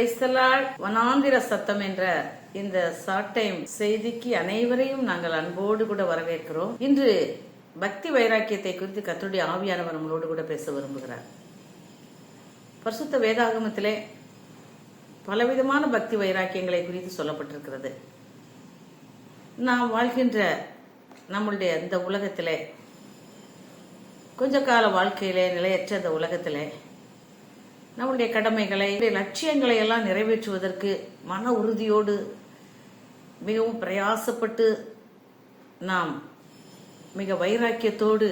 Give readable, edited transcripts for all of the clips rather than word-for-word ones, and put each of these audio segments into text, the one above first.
பிரைஸ்தலால் வனாந்திர சத்தம் என்ற இந்த ஷார்ட் டைம் செய்திக்கு அனைவரையும் நாங்கள் அன்போடு கூட வரவேற்கிறோம். இன்று பக்தி வைராக்கியத்தை குறித்து கர்த்தருடைய ஆவியானவர் நம்மளோடு கூட பேச விரும்புகிறார். பரிசுத்த வேதாகமத்திலே பலவிதமான பக்தி வைராக்கியங்களை குறித்து சொல்லப்பட்டிருக்கிறது. நாம் வாழ்கின்ற நம்மளுடைய இந்த உலகத்திலே, கொஞ்ச கால வாழ்க்கையிலே, நிலையற்ற இந்த உலகத்திலே நம்முடைய கடமைகளை, லட்சியங்களை எல்லாம் நிறைவேற்றுவதற்கு மன உறுதியோடு மிகவும் பிரயாசப்பட்டு நாம் மிக வைராக்கியத்தோடு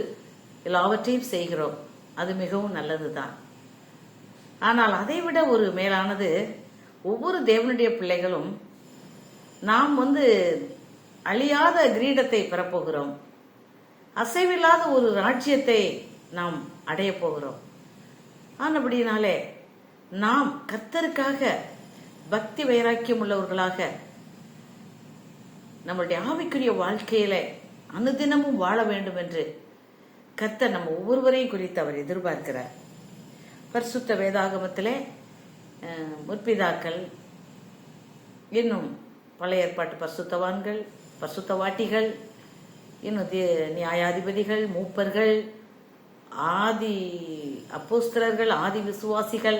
எல்லாவற்றையும் செய்கிறோம். அது மிகவும் நல்லதுதான். ஆனால் அதைவிட ஒரு மேலானது, ஒவ்வொரு தேவனுடைய பிள்ளைகளும் நாம் அழியாத கிரீடத்தை பெறப்போகிறோம். அசைவில்லாத ஒரு ராஜ்யத்தை நாம் அடைய போகிறோம். ஆனபடினாலே நாம் கர்த்தருக்காக பக்தி வைராக்கியம் உள்ளவர்களாக நம்மளுடைய ஆவிக்குரிய வாழ்க்கையில அனுதினமும் வாழ வேண்டும் என்று கர்த்தர் நம்ம ஒவ்வொருவரையும் குறித்து அவர் எதிர்பார்க்கிறார். பரிசுத்த வேதாகமத்திலே முற்பிதாக்கள், இன்னும் பழைய ஏற்பாட்டு பரிசுத்தவான்கள், பரிசுத்தவாட்டிகள், இன்னும் நியாயாதிபதிகள், மூப்பர்கள், ஆதி அப்போஸ்தலர்கள், ஆதி விசுவாசிகள்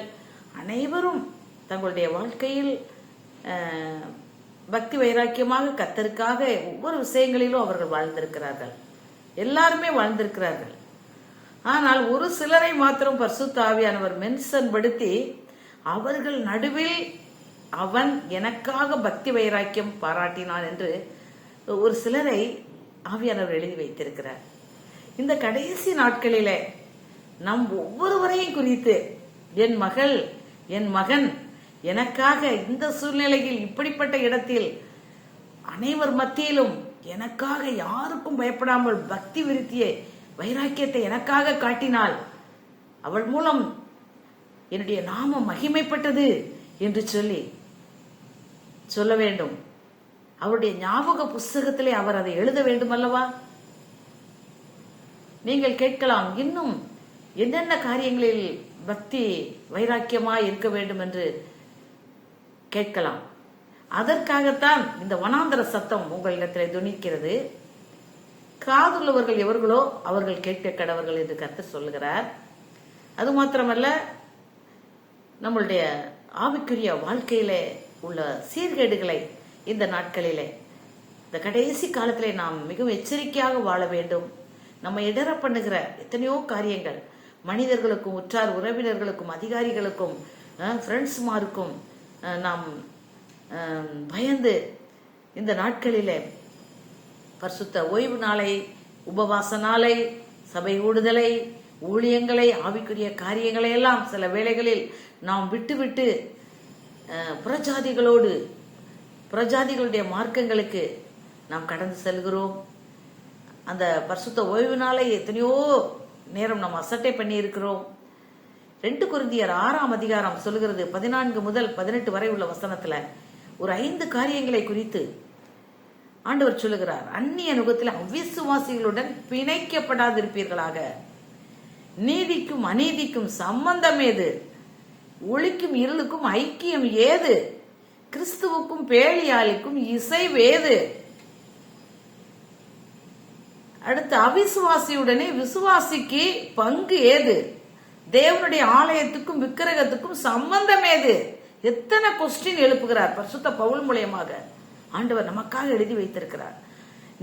அனைவரும் தங்களுடைய வாழ்க்கையில் பக்தி வைராக்கியமாக கர்த்தருக்காக ஒவ்வொரு விஷயங்களிலும் அவர்கள் வாழ்ந்திருக்கிறார்கள். எல்லாருமே வாழ்ந்திருக்கிறார்கள். ஆனால் ஒரு சிலரை மாத்திரம் பரிசுத்த ஆவியானவர் மென்ஷன் படுத்தி, அவர்கள் நடுவில் அவன் எனக்காக பக்தி வைராக்கியம் பாராட்டினான் என்று ஒரு சிலரை ஆவியானவர் எழுதி வைத்திருக்கிறார். இந்த கடைசி நாட்களிலே நம் ஒவ்வொருவரையும் குறித்து, என் மகள், என் மகன் எனக்காக இந்த சூழ்நிலையில், இப்படிப்பட்ட இடத்தில், அனைவர் மத்தியிலும் எனக்காக யாருக்கும் பயப்படாமல் பக்தி விருத்தியை, வைராக்கியத்தை எனக்காக காட்டினாள், அவள் மூலம் என்னுடைய நாமம் மகிமைப்பட்டது என்று சொல்ல வேண்டும். அவருடைய ஞாபக புஸ்தகத்திலே அவர் அதை எழுத வேண்டும் அல்லவா? நீங்கள் கேட்கலாம், இன்னும் என்னென்ன காரியங்களில் பக்தி வைராக்கியமாய் இருக்க வேண்டும் என்று கேட்கலாம். அதற்காகத்தான் இந்த வனாந்தர சத்தம் உங்களிடத்தில் துணிக்கிறது. காதுள்ளவர்கள் எவர்களோ அவர்கள் கேட்க கடவர்கள் என்று கர்த்தர் சொல்லுகிறார். அது மாத்திரமல்ல, நம்மளுடைய ஆவிக்குரிய வாழ்க்கையிலே உள்ள சீர்கேடுகளை இந்த நாட்களிலே, இந்த கடைசி காலத்திலே நாம் மிகவும் எச்சரிக்கையாக வாழ வேண்டும். நம்ம இடர பண்ணுகிற எத்தனையோ காரியங்கள், மனிதர்களுக்கும், உற்றார் உறவினர்களுக்கும், அதிகாரிகளுக்கும், ஃப்ரெண்ட்ஸ்மாருக்கும் நாம் பயந்து இந்த நாட்களிலே பரிசுத்த ஓய்வு நாளை, உபவாச நாளை, சபை கூடுதலை, ஊழியங்களை, ஆவிக்குரிய காரியங்களை எல்லாம் சில வேளைகளில் நாம் விட்டு புறஜாதிகளுடைய மார்க்கங்களுக்கு நாம் கடந்து செல்கிறோம். அந்த பரிசுத்த ஓய்வு நாளை எத்தனையோ நேரம் நாம் அசட்டை பண்ணி இருக்கிறோம். 2 கொரிந்தியர் 6ஆம் அதிகாரம் சொல்லுகிறது, 14 முதல் 18 வரை உள்ள வசனத்துல ஒரு 5 காரியங்களை குறித்து ஆண்டவர் சொல்லுகிறார். அந்நிய நுகத்தில் அவிசுவாசிகளுடன் பிணைக்கப்படாதிருப்பீர்களாக. நீதிக்கும் அநீதிக்கும் சம்பந்தம் ஏது? ஒளிக்கும் இருளுக்கும் ஐக்கியம் ஏது? கிறிஸ்துவுக்கும் பேலியாளுக்கும் இசைவேது? அடுத்து, அவிசுவாசியுடனே விசுவாசிக்கு பங்கு ஏது? தேவனுடைய ஆலயத்துக்கும் விக்கிரகத்துக்கும் சம்பந்தம் ஏது? எத்தனை கொஸ்டின் எழுப்புகிறார் பரிசுத்த பவுல் மூலமாக ஆண்டவர் நமக்காக எழுதி வைத்திருக்கிறார்.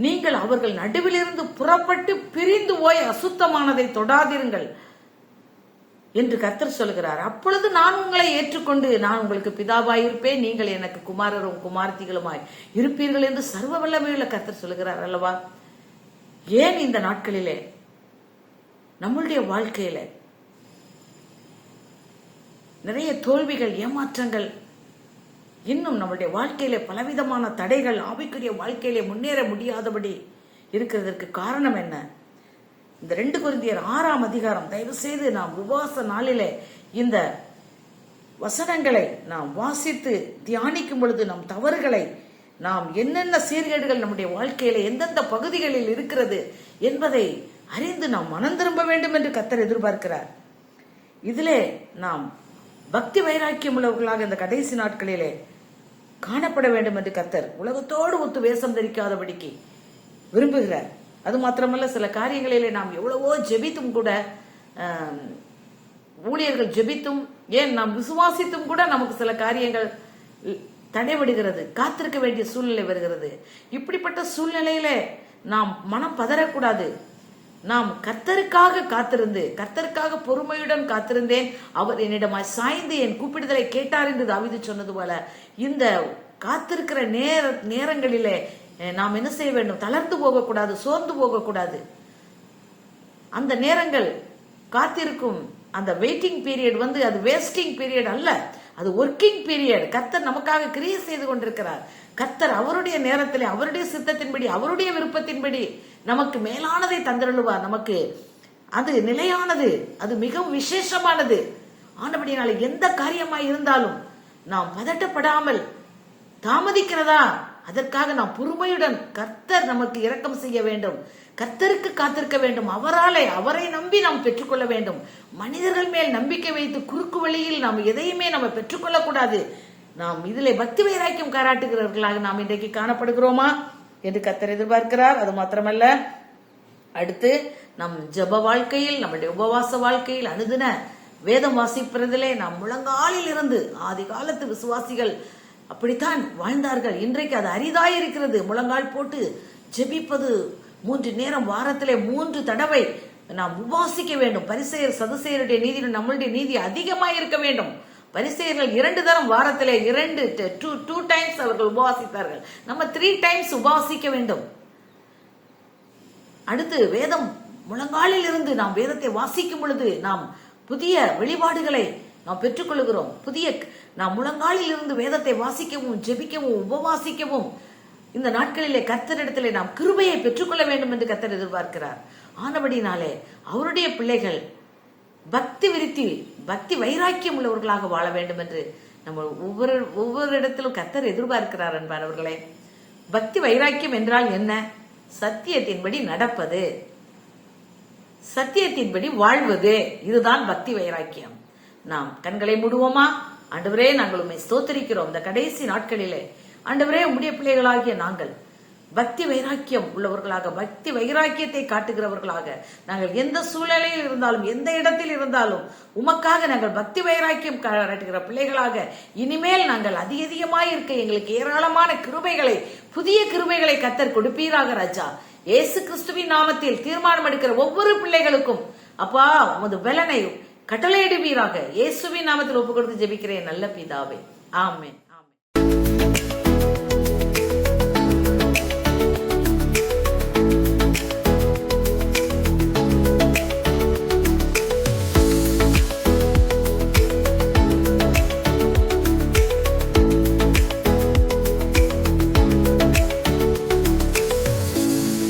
நீங்கள் அவர்கள் நடுவிலிருந்து புறப்பட்டு பிரிந்து போய் அசுத்தமானதை தொடாதிருங்கள் என்று கர்த்தர் சொல்கிறார். அப்பொழுது நான் உங்களை ஏற்றுக்கொண்டு நான் உங்களுக்கு பிதாவாய் இருப்பேன், நீங்கள் எனக்கு குமாரரும் குமார்த்திகளுமாய் இருப்பீர்கள் என்று சர்வ வல்லமையுள்ள கர்த்தர் சொல்கிறார் அல்லவா? ஏன் இந்த நாட்களிலே நம்மளுடைய வாழ்க்கையில நிறைய தோல்விகள், ஏமாற்றங்கள், இன்னும் நம்மளுடைய வாழ்க்கையில பலவிதமான தடைகள், ஆவிக்குரிய வாழ்க்கையிலே முன்னேற முடியாதபடி இருக்கிறதற்கு காரணம் என்ன? இந்த 2 கொரிந்தியர் 6ஆம் அதிகாரம் தயவு செய்து நாம் உபவாச நாளிலே இந்த வசனங்களை நாம் வாசித்து தியானிக்கும் பொழுது நம் தவறுகளை, நாம் என்னென்ன சீர்கேடுகள் நம்முடைய வாழ்க்கையில எந்தெந்த பகுதிகளில் இருக்கிறது என்பதை அறிந்து நாம் மனம் திரும்ப வேண்டும் என்று கர்த்தர் எதிர்பார்க்கிறார். இதிலே நாம் பக்தி வைராக்கியம் உள்ளவர்களாக இந்த கடைசி நாட்களிலே காணப்பட வேண்டும் என்று கர்த்தர் உலகத்தோடு ஒத்து வேஷம் தரிக்காதபடிக்கு விரும்புகிறார். அது மாத்திரமல்ல, சில காரியங்களிலே நாம் எவ்வளவோ ஜெபித்தும் கூட, ஊழியர்கள் ஜெபித்தும், ஏன் நாம் விசுவாசித்தும் கூட நமக்கு சில காரியங்கள் தடைபடுகிறது, காத்திருக்க வேண்டிய சூழ்நிலை வருகிறது. இப்படிப்பட்ட சூழ்நிலையில நாம் மனம் பதறக்கூடாது. நாம் கர்த்தருக்காக காத்திருந்து, கர்த்தருக்காக பொறுமையுடன் காத்திருந்தேன், அவர் என்னிடமாய் சாய்ந்து என் கூப்பிடுதலை கேட்டார் என்று தாவீது சொன்னது போல, இந்த காத்திருக்கிற நேரங்களிலே நாம் என்ன செய்ய வேண்டும்? தளர்ந்து போகக்கூடாது, சோர்ந்து போகக்கூடாது. அந்த நேரங்கள், காத்திருக்கும் அந்த வெயிட்டிங் பீரியட் அது வேஸ்டிங் பீரியட் அல்ல, அது ஒர்க்கிங் பீரியட். கர்த்தர் நமக்காக கிரியை செய்து கொண்டிருக்கிறார். கர்த்தர் அவருடைய நேரத்திலே, அவருடைய சித்தத்தின்படி, அவருடைய விருப்பத்தின்படி நமக்கு மேலானதை தந்தருளுவார். நமக்கு அது நிலையானது, அது மிகவும் விசேஷமானது. ஆனபடினால எந்த காரியமாய் இருந்தாலும் நாம் பதட்டப்படாமல், தாமதிக்கிறதா அதற்காக நாம் பொறுமையுடன் கர்த்தர் நமக்கு இரக்கம் செய்ய வேண்டும், கர்த்தருக்கு காத்திருக்க வேண்டும். அவரை நம்பி நாம் பெற்றுக்கொள்ள வேண்டும். மனிதர்கள் மேல் நம்பிக்கை வைத்து குறுக்கு வழியில் நாம் எதையுமே நம்ம பெற்றுக்கொள்ள கூடாது. நாம் இதிலே பக்தி வைராக்கியம் பாராட்டுகிறவர்களாக நாம் இன்றைக்கு காணப்படுகிறோமா என்று கர்த்தர் எதிர்பார்க்கிறார். அது மாத்திரமல்ல, அடுத்து நம் ஜெப வாழ்க்கையில், நம்முடைய உபவாச வாழ்க்கையில், அனுதின வேதம் வாசிப்பதிலே நாம் முழங்காலில் இருந்து, ஆதி காலத்து விசுவாசிகள் அப்படித்தான் வாழ்ந்தார்கள். இன்றைக்கு அது அரிதாயிருக்கிறது. முழங்கால் போட்டு ஜெபிப்பது 3 நேரம், வாரத்திலே 3 தடவை நாம் உபாசிக்க வேண்டும். பரிசேயர் சதுசேயருடைய நீதி நம்மளுடைய நீதி அதிகமாக இருக்க வேண்டும். பரிசேயர்கள் 2 தரம் வாரத்திலே 2 டைம்ஸ் அவர்கள் உபவாசித்தார்கள். நம்ம 3 டைம்ஸ் உபவாசிக்க வேண்டும். அடுத்து வேதம் முழங்காலில் இருந்து நாம் வேதத்தை வாசிக்கும் பொழுது நாம் புதிய வெளிப்பாடுகளை நாம் பெற்றுக்கொள்கிறோம். நாம் முழங்காலில் இருந்து வேதத்தை வாசிக்கவும், ஜெபிக்கவும், உபவாசிக்கவும் இந்த நாட்களிலே கர்த்தரிடத்திலே நாம் கிருபையை பெற்றுக்கொள்ள வேண்டும் என்று கர்த்தர் எதிர்பார்க்கிறார். ஆனபடினாலே அவருடைய பிள்ளைகள் பக்தி விருத்தி, பக்தி வைராக்கியம் உள்ளவர்களாக வாழ வேண்டும் என்று நம்ம ஒவ்வொரு இடத்திலும் கர்த்தர் எதிர்பார்க்கிறார் என்பவர்களே. பக்தி வைராக்கியம் என்றால் என்ன? சத்தியத்தின்படி நடப்பது, சத்தியத்தின்படி வாழ்வது, இதுதான் பக்தி வைராக்கியம். நாம் கண்களை மூடுவோமா? ஆண்டவரே, நாங்கள் உம்மை ஸ்தோத்திரிக்கிறோம். இந்த கடைசி நாட்களிலே ஆண்டவரே, உம்முடைய பிள்ளைகளாகிய நாங்கள் பக்தி வைராக்கியம் உள்ளவர்களாக, பக்தி வைராக்கியத்தை காட்டுகிறவர்களாக, நாங்கள் எந்த சூழ்நிலையில் இருந்தாலும், எந்த இடத்தில் இருந்தாலும் உமக்காக நாங்கள் பக்தி வைராக்கியம் காட்டுகிற பிள்ளைகளாக இனிமேல் நாங்கள் அதிகமாய் இருக்க எங்களுக்கு ஏராளமான கிருபைகளை, புதிய கிருபைகளை கர்த்தர் கொடுப்பீராக ராஜா. இயேசு கிறிஸ்துவின் நாமத்தில் தீர்மானம் எடுக்கிற ஒவ்வொரு பிள்ளைகளுக்கும் அப்பா உமது பலனை கட்டளையிடுவீராக. இயேசுவின் நாமத்தில் ஒப்புக் கொடுத்து ஜெபிக்கிறேன் நல்ல பிதாவே, ஆமென்.